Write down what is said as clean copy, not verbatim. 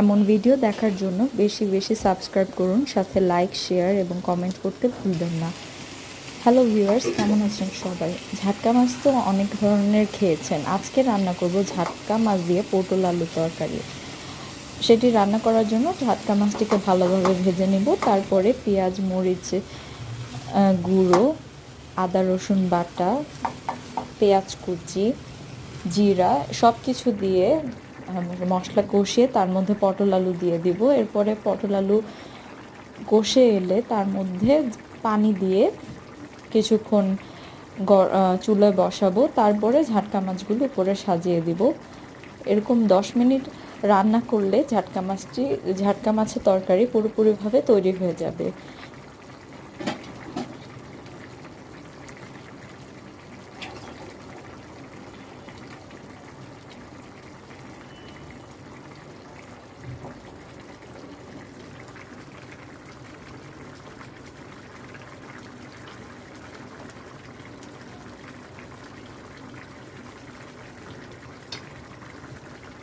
এমন ভিডিও দেখার জন্য বেশি বেশি সাবস্ক্রাইব করুন, সাথে লাইক, শেয়ার এবং কমেন্ট করতে ভুলবেন না। হ্যালো ভিউয়ার্স, কেমন আছেন সবাই? ঝাটকা মাছ তো অনেক ধরনের খেয়েছেন। আজকে রান্না করব ঝাটকা মাছ দিয়ে পটল আলু তরকারি। সেটি রান্না করার জন্য ঝাটকা মাছটিকে ভালোভাবে ভেজে নেব। তারপরে পেঁয়াজ, মরিচ গুঁড়ো, আদা রসুন বাটা, পেঁয়াজ কুচি, জিরা সব কিছু দিয়ে মশলা কষিয়ে তার মধ্যে পটল আলু দিয়ে দিব। এরপরে পটল আলু কষে এলে তার মধ্যে পানি দিয়ে কিছুক্ষণ চুলায় বসাবো। তারপরে ঝাটকা মাছগুলো উপরে সাজিয়ে দিব। এরকম 10 মিনিট রান্না করলে ঝাটকা মাছের তরকারি পুরোপুরিভাবে তৈরি হয়ে যাবে।